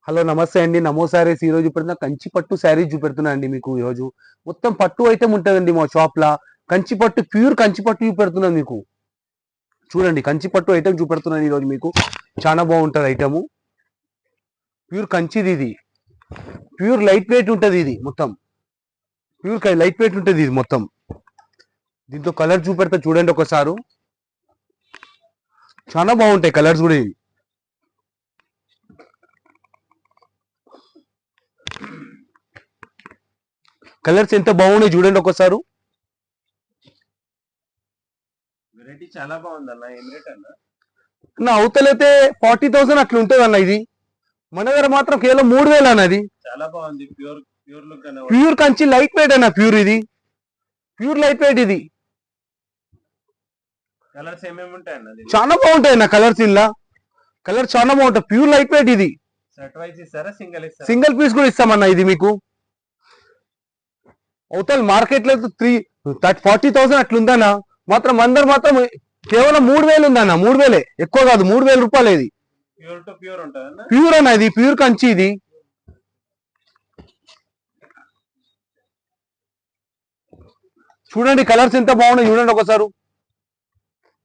Hello నమస్తే అండి. నమో సారీస్ ఈరోజు చూపెడుతున్న కంచి పట్టు శారీస్ చూపెడుతున్నా అండి. మీకు ఈరోజు మొత్తం పట్టు ఐటమ్ ఉంటుందండి మా షాప్ లా. కంచి పట్టు ప్యూర్ కంచి పట్టు చూపెడుతున్నాను మీకు. చూడండి కంచి పట్టు ఐటమ్ చూపెడుతున్నాను ఈరోజు మీకు. చాలా బాగుంటుంది ఐటము. ప్యూర్ కంచిది ఇది. ప్యూర్ లైట్ వెయిట్ ఉంటుంది ఇది మొత్తం. ప్యూర్ లైట్ వెయిట్ ఉంటుంది ఇది మొత్తం. దీంతో కలర్ చూపెడతా చూడండి ఒకసారి. చాలా బాగుంటాయి కలర్స్ కూడా ఇవి. కలర్స్ ఎంత బాగున్నాయి చూడండి ఒకసారి. వెరైటీ చాలా బాగుంది అన్న. ఏం రేట్ అన్న? నా అవతలైతే 40,000 అట్లా ఉంటుంది అన్న. ఇది మన దగ్గర మాత్రం కేవలం 3,000 అన్నది. చాలా బాగుంది. ప్యూర్ ప్యూర్ లుక్ అన్న. ప్యూర్ కంచి లైట్ వెయిట్ అన్న. ప్యూర్ ఇది ప్యూర్ లైట్ వెయిట్ ఇది. కలర్స్ ఏమేమి ఉంటాయి అన్న? చాలా బాగుంటాయి అన్న కలర్స్. ఇలా కలర్ చాలా బాగుంటాయి. ప్యూర్ లైట్ వెయిట్ ఇది. సెట్ వైజ్ ఇస్తారా? సింగిల్ ఇస్తారా? సింగిల్ పీస్ కూడా ఇస్తామన్న ఇది మీకు. అవతల మార్కెట్ లో 40,000 అట్లుందన్న. మాత్రం అందరు మాత్రం కేవలం 3,000 ఉందన్న. 3,000 ఎక్కువ కాదు. 3,000 రూపాయలు ఇది. ప్యూర్ టు ప్యూర్ ఉంటుంది. ప్యూర్ అన్న ఇది. ప్యూర్ కంచి ఇది. చూడండి కలర్స్ ఎంత బాగున్నాయి చూడండి ఒకసారి.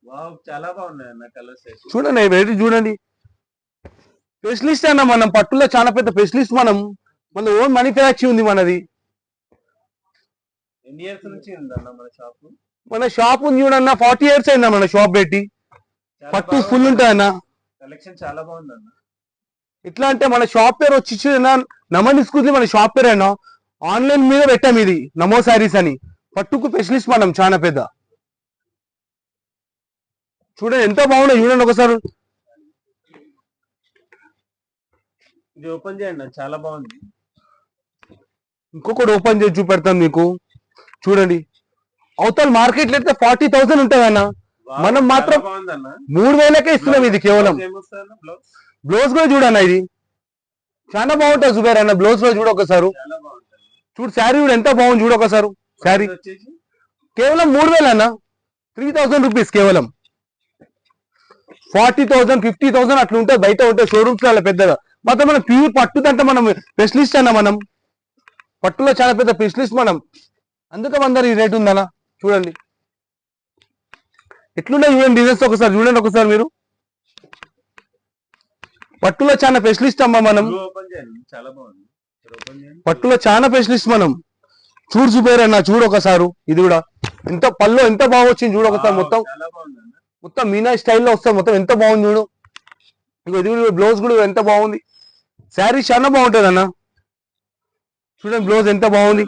వావ్, చాలా బాగున్నాయి అన్న కలర్స్. చూడండి వెరైటీ చూడండి. స్పెషలిస్ట్ అన్న మనం పట్టులో చాలా పెద్ద స్పెషలిస్ట్ మనం. మన ఓన్ మ్యానుఫ్యాక్చరింగ్ ఉంది మనది. ఎన్ని ఇయర్స్ నుంచి ఉందన్న మన షాప్? మన షాప్ ఉంది చూడన్న 40 years అయిందా మన షాప్ పెట్టి. పట్టు ఫుల్ ఉంటాయన్న. కలెక్షన్ చాలా బాగుంది అన్న. ఎట్లా అంటే మన షాప్ పేరు వచ్చి నమన్ స్కూల్ మన షాప్ పేరు అయినా ఆన్లైన్ మీద పెట్టాం ఇది నమో సారీస్ అని. పట్టుకు స్పెషలిస్ట్ మనం చాలా పెద్ద. చూడండి ఎంత బాగున్నాయి చూడండి ఒకసారి. ఇది ఓపెన్ చేయండి, చాలా బాగుంది. ఇంకొకటి ఓపెన్ చేసి చూపెడతాం మీకు. చూడండి అవతల మార్కెట్ లో అయితే 40,000 ఉంటుంది అన్న. మనం మాత్రం 3,000కే ఇస్తున్నాం ఇది కేవలం. బ్లౌజ్ కూడా చూడన్న ఇది చాలా బాగుంటుంది జుబేర్ అన్న. బ్లౌజ్ లో చూడ ఒకసారి. చూడు శారీ కూడా ఎంత బాగుంది చూడ ఒకసారి. శారీ కేవలం 3,000 అన్న. 3,000 రూపీస్ కేవలం. 40,000 50,000 అట్లా ఉంటుంది బయట ఉంటాయి షోరూమ్స్ లో పెద్దగా. మొత్తం మనం ప్యూర్ పట్టుదంటే మనం స్పెషలిస్ట్ అన్న. మనం పట్టులో చాలా పెద్ద స్పెషలిస్ట్ మనం. అందుకే అందరు ఈ రేట్ ఉందన్న. చూడండి ఎట్లున్నాయి చూడండి డిజైన్స్ ఒకసారి చూడండి ఒకసారి మీరు. పట్టులో చాలా స్పెషలిస్ట్ అమ్మా మనం. పట్టులో చాలా స్పెషలిస్ట్ మనం. చూడు చూపారన్న చూడు ఒకసారి. ఇది కూడా ఎంత పళ్ళు ఎంత బాగా వచ్చింది చూడు ఒకసారి. మొత్తం మొత్తం మీనా స్టైల్లో వస్తుంది మొత్తం. ఎంత బాగుంది చూడు. ఇది కూడా బ్లౌజ్ కూడా ఎంత బాగుంది. శారీ చాలా బాగుంటుంది అన్న. చూడండి బ్లౌజ్ ఎంత బాగుంది.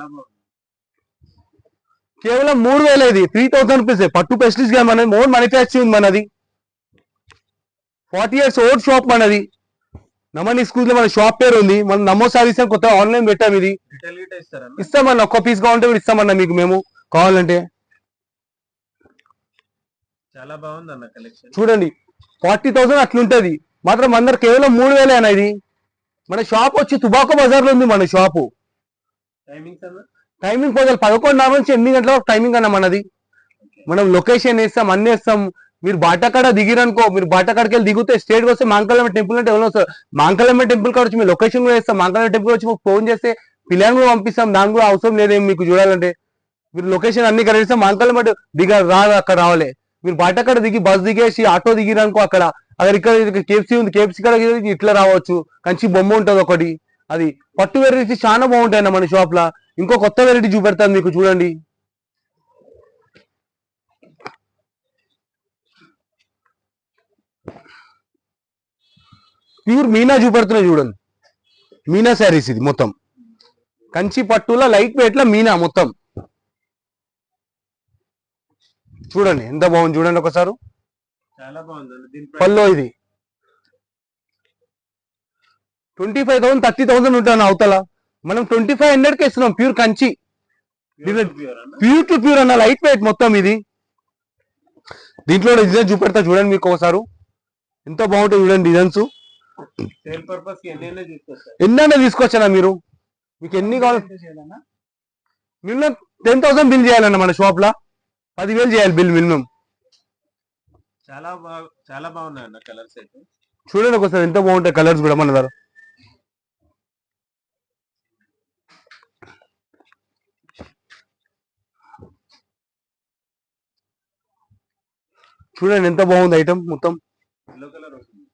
కేవలం 3,000 ఇది. 3,000 రూపీస్. పట్టు స్పెషలిస్ట్ గా మనది ఓన్ మ్యానుఫ్యాక్చరింగ్ మనది. 40 years ఓల్డ్ షాప్ మనది. నమన్ స్కూల్ లో మన షాప్ పేరు ఉంది. మనం నమో సారీస్ అని కొత్త ఆన్లైన్ పెట్టాం ఇది. ఇస్తామన్న ఒక్క పీస్ కావాలంటే కూడా ఇస్తామన్నా మీకు మేము కావాలంటే. చాలా బాగుంది అన్న కలెక్షన్. చూడండి 40,000 అట్లుంటది. మాత్రం అందరు కేవలం 3,000 అన్న ఇది. మన షాప్ వచ్చి తుబాకో బజార్ లో ఉంది మన షాపు. టైమింగ్ పొద్దున 11:30 నుంచి 8 గంటల వరకు టైమింగ్ అన్న మనది. మనం లొకేషన్ వేస్తాం అన్ని వేస్తాం. మీరు బాటకాడ దిగిరనుకో, మీరు బాటకాడికి వెళ్ళి దిగితే స్టేట్ వస్తే మాంకలమ్మ టెంపుల్ అంటే ఎవరు వస్తారు. మాంకలమ్మ టెంపుల్ కాడ వచ్చి మీ లొకేషన్ కూడా వేస్తాం. మాంకలమ్మ టెంపుల్ వచ్చి మీకు ఫోన్ చేస్తే పిల్లలు కూడా పంపిస్తాం. దాని కూడా అవసరం లేదేమి మీకు చూడాలంటే. మీరు లొకేషన్ అన్ని కరెక్ట్ మాంకలమ్మ రాదు అక్కడ రావాలి. మీరు బాటకాడ దిగి బస్ దిగేసి ఆటో దిగిరనుకో అక్కడ ఇక్కడ కేఎఫ్సీ ఉంది. కేఎఫ్సీ కాడ ఇట్లా రావచ్చు. కంచి బొమ్మ ఉంటుంది ఒకటి. అది పట్టు వెరైటీ చాలా బాగుంటాయి అన్న మన షాప్ లా. ఇంకో కొత్త వెరైటీ చూపెడతాను మీకు చూడండి. ప్యూర్ మీనా చూపెడుతున్నా చూడండి. మీనా శారీస్ ఇది మొత్తం. కంచి పట్టుల లైట్ వెయిట్ లా మీనా మొత్తం. చూడండి ఎంత బాగుంది చూడండి ఒకసారి. చాలా బాగుంది. పల్లో ఇది 25,000 30,000 ఉంటాను అవతల. మనం 2,500కే ఇస్తున్నాం. Pure Kanchi pure to pure అన్న. లైట్ వెయిట్ మొత్తం ఇది. దీంట్లో డిజైన్ చూపెడతా చూడండి మీకు ఒకసారి. ఎంత బాగుంటుంది చూడండి డిజైన్స్. ఎన్నైనా తీసుకోవచ్చా మీరు. మీకు ఎన్ని కావాలి. మినిమం 10,000 బిల్ చేయాలన్న మన షాప్ లా. 10,000 చేయాలి బిల్ మినిమం. చాలా బాగున్నాయి అన్న కలర్స్ అయితే. చూడండి ఒకసారి ఎంత బాగుంటాయి కలర్స్ కూడా మన దగ్గర. చూడండి ఎంత బాగుంది ఐటమ్ మొత్తం. ఎల్లో కలర్ వస్తుంది.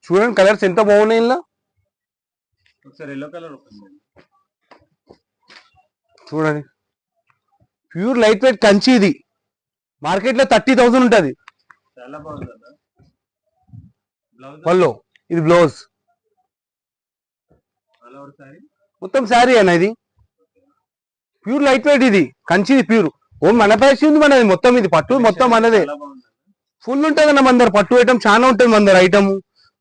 చూడండి కలర్స్ ఎంత బాగున్నాయి ఇలా. ఒకసారి ఎల్లో కలర్ ఓపెన్ చేయండి. చూడండి ప్యూర్ లైట్ వెయిట్ కంచి. ఇది మార్కెట్ లో 30,000 ఉంటది. చాలా బాగుంది అన్న. బ్లౌజ్ పల్లో ఇది బ్లౌజ్. All over sorry. మొత్తం శారీ అన్న ఇది. ప్యూర్ లైట్ వెయిట్ ఇది కంచి ప్యూర్. ఓ మన ప్రైస్ ఉంది మనది మొత్తం. ఇది పట్టు మొత్తం మనదే. చాలా బాగుంది. ఫుల్ ఉంటుంది అన్న మన దగ్గర. పట్టు ఐటమ్ చాలా ఉంటుంది మన దగ్గర. ఐటమ్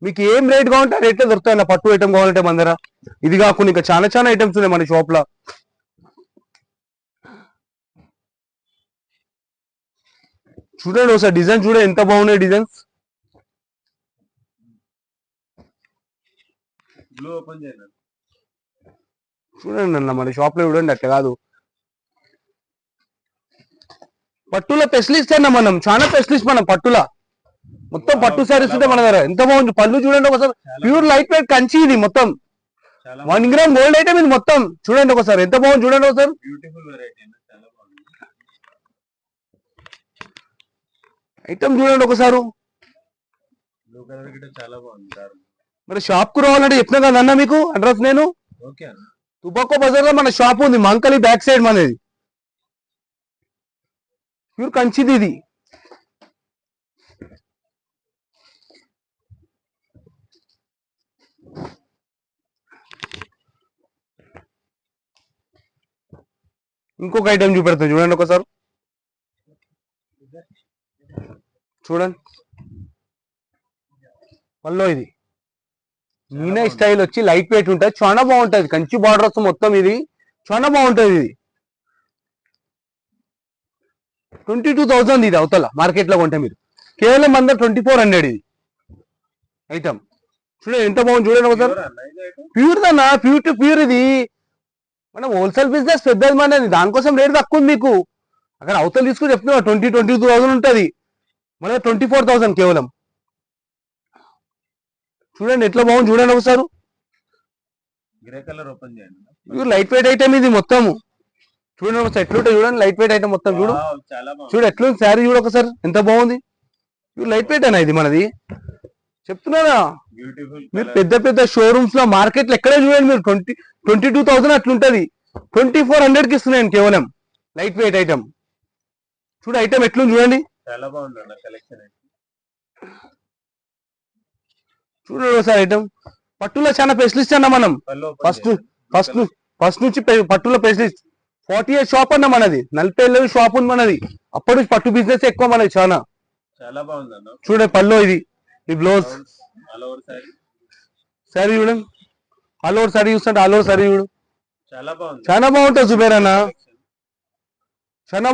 మీకు ఏం రేట్ కావాలంటే ఆ రేట్లో దొరుకుతాయి అన్న. పట్టు ఐటమ్ కావాలంటే మన దగ్గర. ఇది కాకుండా ఇంకా చాలా చాలా ఐటమ్స్ ఉన్నాయి మన షాప్ లో. చూడండి ఒకసారి డిజైన్ చూడండి ఎంత బాగున్నాయి డిజైన్స్. బ్లూ ఓపెన్ చేయండి. చూడండి అన్న మన షాప్ లో చూడండి. అట్లా కాదు, పట్టుల స్పెషలిస్ట్ అన్న మనం. చాలా స్పెషలిస్ట్ మనం పట్టుల. మొత్తం పట్టు సారీస్ ఉంటాయి మన దగ్గర. ఎంత బాగుంది పళ్ళు చూడండి ఒకసారి. ప్యూర్ లైట్ వెయిట్ కంచి ఇది మొత్తం. చాలా 1 గ్రామ్ గోల్డ్ ఐటమ్ ఇది మొత్తం. చూడండి ఒకసారి ఎంత బాగుంది. చూడండి ఒకసారి. బ్యూటిఫుల్ వెరైటీ అన్న. చాలా బాగుంది. ఐటమ్ చూడండి ఒకసారి. బ్లూ కలర్ గిట్ట చాలా బాగుంది. మరి షాప్ కు రావాలంటే చెప్పినా కదా అన్న మీకు అడ్రస్. నేను ఓకే అన్న. తుబాకో బజార్ లో మన షాప్ ఉంది. మంకలి బ్యాక్ సైడ్ మనది. ప్యూర్ కంచిది ఇది. ఇంకొక ఐటమ్ చూపెడతాను చూడండి ఒకసారి. చూడండి పల్లో ఇది మీనా స్టైల్ వచ్చి లైట్ వెయిట్ ఉంటుంది. చాలా బాగుంటది. కంచి బార్డర్స్ మొత్తం ఇది. చాలా బాగుంటది ఇది. 22,000 ఇది అవతల మార్కెట్ లో కొంటే మీరు. కేవలం మన 2400 ఇది ఐటమ్. చూడండి ఎంత బాగుంది. చూడండి ఒకసారి. ప్యూర్ దన్నా. ప్యూర్ టు ప్యూర్ ఇది. మనం హోల్సేల్ బిజినెస్ పెద్దది మనది. దానికోసం రేట్ తక్కువ ఉంది మీకు. అక్కడ అవతల తీసుకుని చెప్తున్నా 22,000 ఉంటుంది. మన 24,000 కేవలం. చూడండి ఎట్లా బాగుంది. చూడండి ఒకసారి. గ్రే కలర్ ఓపెన్ చేయండి. ప్యూర్ లైట్ వెయిట్ ఐటమ్ ఇది మొత్తం. చూడండి ఒకసారి ఎట్లుంటాయి. చూడండి లైట్ వెయిట్ ఐటమ్ మొత్తం. చూడు వావ్, చాలా బాగుంది. చూడు ఎట్లుంది శారీ. చూడు ఒకసారి ఎంత బాగుంది. ప్యూర్ లైట్ వెయిట్ అన్న ఇది మనది. చెప్తున్నారా బ్యూటిఫుల్ మీరు. పెద్ద పెద్ద షోరూమ్స్ లో మార్కెట్ లో ఎక్కడే చూడండి మీరు 22,000 అట్లుంటది. 2,400 కి ఇస్తున్నాను కేవలం లైట్ వెయిట్ ఐటమ్. చూడు ఐటమ్ ఎట్లుంది చూడండి. చాలా బాగుంది అన్న కలెక్షన్. చూడండి ఒకసారి ఐటమ్. పట్టులో చాలా స్పెషలిస్ట్ అన్న మనం. పళ్ళు ఓపెన్ ఫస్ట్ చేయండి. ఫస్ట్ ఫస్ట్ నుంచి పట్టులో స్పెషలిస్ట్. 40 years షాప్ అన్న మనది. 40 ఏళ్ళ షాప్ ఉంది మనది. అప్పటి నుంచి పట్టు బిజినెస్ ఎక్కువ మనది చాలా. చాలా బాగుంది అన్న. చూడండి పల్లో ఇది. ఈ blouse all over sorry. Sorry చూడండి. ఆల్ ఓవర్ సారీ చూస్తుంటే ఆల్ ఓవర్ సారీ చూడు. చాలా బాగుంది. చాలా బాగుంటుంది జుబేర్ అన్న.